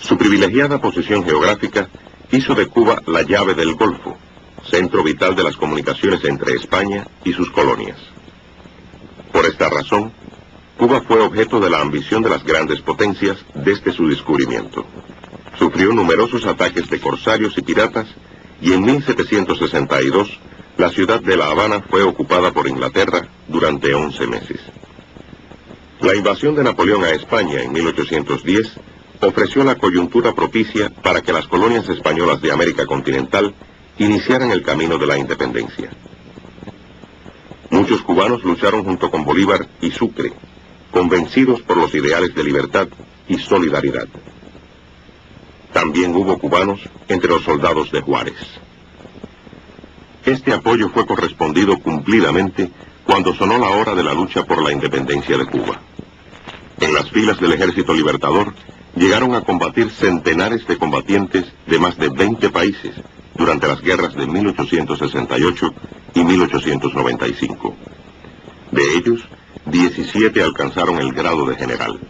Su privilegiada posición geográfica hizo de Cuba la llave del Golfo, centro vital de las comunicaciones entre España y sus colonias. Por esta razón, Cuba fue objeto de la ambición de las grandes potencias desde su descubrimiento. Sufrió numerosos ataques de corsarios y piratas, y en 1762 la ciudad de La Habana fue ocupada por Inglaterra durante 11 meses. La invasión de Napoleón a España en 1810 ofreció la coyuntura propicia para que las colonias españolas de América continental iniciaran el camino de la independencia. Muchos cubanos lucharon junto con Bolívar y Sucre, convencidos por los ideales de libertad y solidaridad. También hubo cubanos entre los soldados de Juárez. Este apoyo fue correspondido cumplidamente cuando sonó la hora de la lucha por la independencia de Cuba. En las filas del Ejército Libertador llegaron a combatir centenares de combatientes de más de 20 países durante las guerras de 1868 y 1895. De ellos, 17 alcanzaron el grado de general.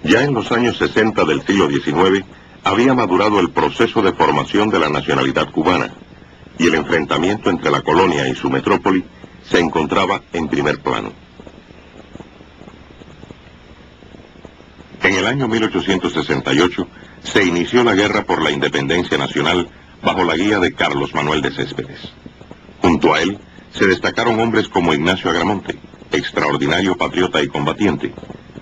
Ya en los años 60 del siglo XIX había madurado el proceso de formación de la nacionalidad cubana, y el enfrentamiento entre la colonia y su metrópoli se encontraba en primer plano. En el año 1868 se inició la guerra por la independencia nacional bajo la guía de Carlos Manuel de Céspedes. Junto a él se destacaron hombres como Ignacio Agramonte, extraordinario patriota y combatiente,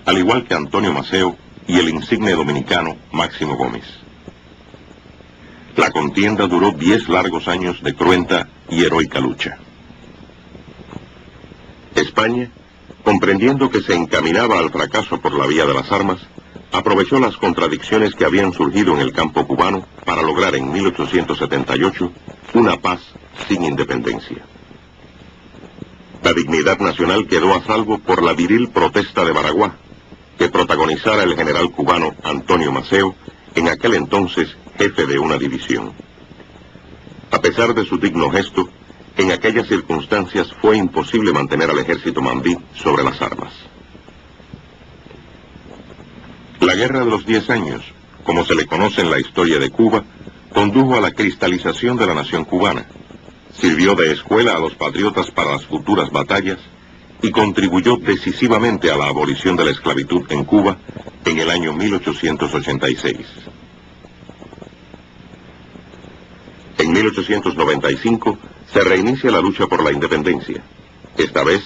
al igual que Antonio Maceo y el insigne dominicano Máximo Gómez. La contienda duró 10 largos años de cruenta y heroica lucha. España, comprendiendo que se encaminaba al fracaso por la vía de las armas, aprovechó las contradicciones que habían surgido en el campo cubano para lograr en 1878 una paz sin independencia. La dignidad nacional quedó a salvo por la viril protesta de Baraguá, que protagonizara el general cubano Antonio Maceo, en aquel entonces jefe de una división. A pesar de su digno gesto, en aquellas circunstancias fue imposible mantener al ejército mambí sobre las armas. La Guerra de los 10 años, como se le conoce en la historia de Cuba, condujo a la cristalización de la nación cubana, sirvió de escuela a los patriotas para las futuras batallas y contribuyó decisivamente a la abolición de la esclavitud en Cuba en el año 1886. En 1895 se reinicia la lucha por la independencia. Esta vez,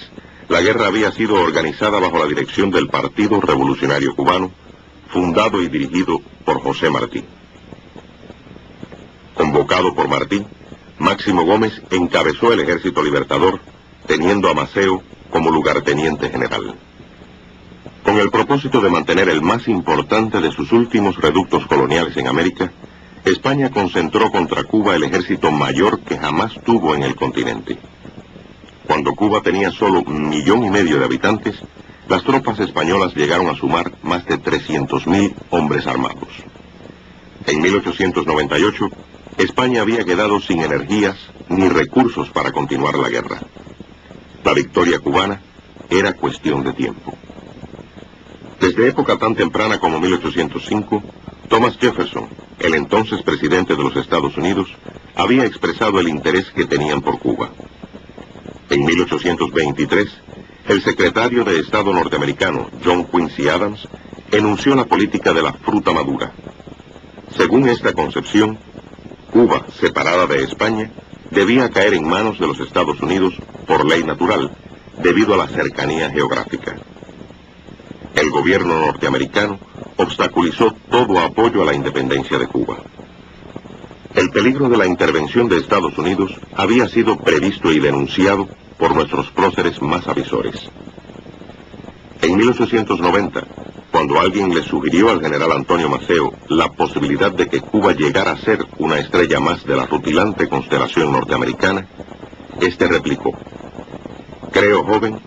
la guerra había sido organizada bajo la dirección del Partido Revolucionario Cubano, fundado y dirigido por José Martí. Convocado por Martí, Máximo Gómez encabezó el Ejército Libertador, teniendo a Maceo como lugarteniente general. Con el propósito de mantener el más importante de sus últimos reductos coloniales en América, España concentró contra Cuba el ejército mayor que jamás tuvo en el continente. Cuando Cuba tenía solo 1,5 millones de habitantes, las tropas españolas llegaron a sumar más de 300.000 hombres armados. En 1898, España había quedado sin energías ni recursos para continuar la guerra. La victoria cubana era cuestión de tiempo. Desde época tan temprana como 1805, Thomas Jefferson, el entonces presidente de los Estados Unidos, había expresado el interés que tenían por Cuba. En 1823, el secretario de Estado norteamericano, John Quincy Adams, enunció la política de la fruta madura. Según esta concepción, Cuba, separada de España, debía caer en manos de los Estados Unidos por ley natural, debido a la cercanía geográfica. El gobierno norteamericano obstaculizó todo apoyo a la independencia de Cuba. El peligro de la intervención de Estados Unidos había sido previsto y denunciado por nuestros próceres más avisores. En 1890, cuando alguien le sugirió al general Antonio Maceo la posibilidad de que Cuba llegara a ser una estrella más de la rutilante constelación norteamericana, este replicó: "Creo, joven,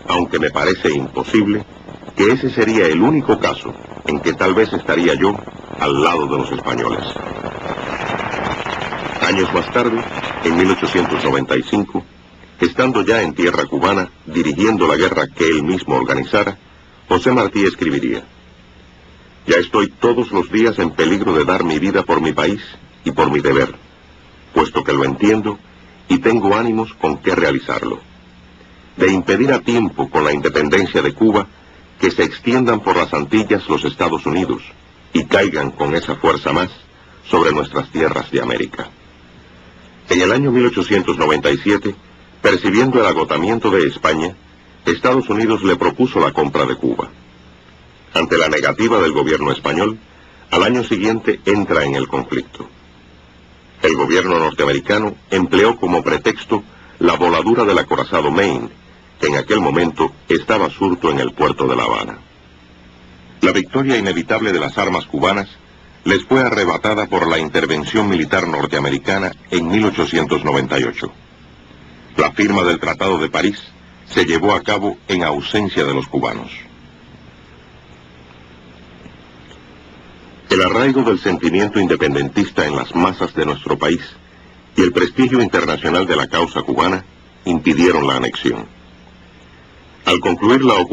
aunque me parece imposible, que ese sería el único caso en que tal vez estaría yo al lado de los españoles". Años más tarde, en 1895, estando ya en tierra cubana, dirigiendo la guerra que él mismo organizara, José Martí escribiría: Ya estoy todos los días en peligro de dar mi vida por mi país y por mi deber, puesto que lo entiendo y tengo ánimos con qué realizarlo. De impedir a tiempo con la independencia de Cuba que se extiendan por las Antillas los Estados Unidos y caigan con esa fuerza más sobre nuestras tierras de América. En el año 1897, percibiendo el agotamiento de España, Estados Unidos le propuso la compra de Cuba. Ante la negativa del gobierno español, al año siguiente entra en el conflicto. El gobierno norteamericano empleó como pretexto la voladura del acorazado Maine, que en aquel momento estaba surto en el puerto de La Habana. La victoria inevitable de las armas cubanas les fue arrebatada por la intervención militar norteamericana en 1898. La firma del Tratado de París se llevó a cabo en ausencia de los cubanos. El arraigo del sentimiento independentista en las masas de nuestro país y el prestigio internacional de la causa cubana impidieron la anexión. Al concluir la ocupación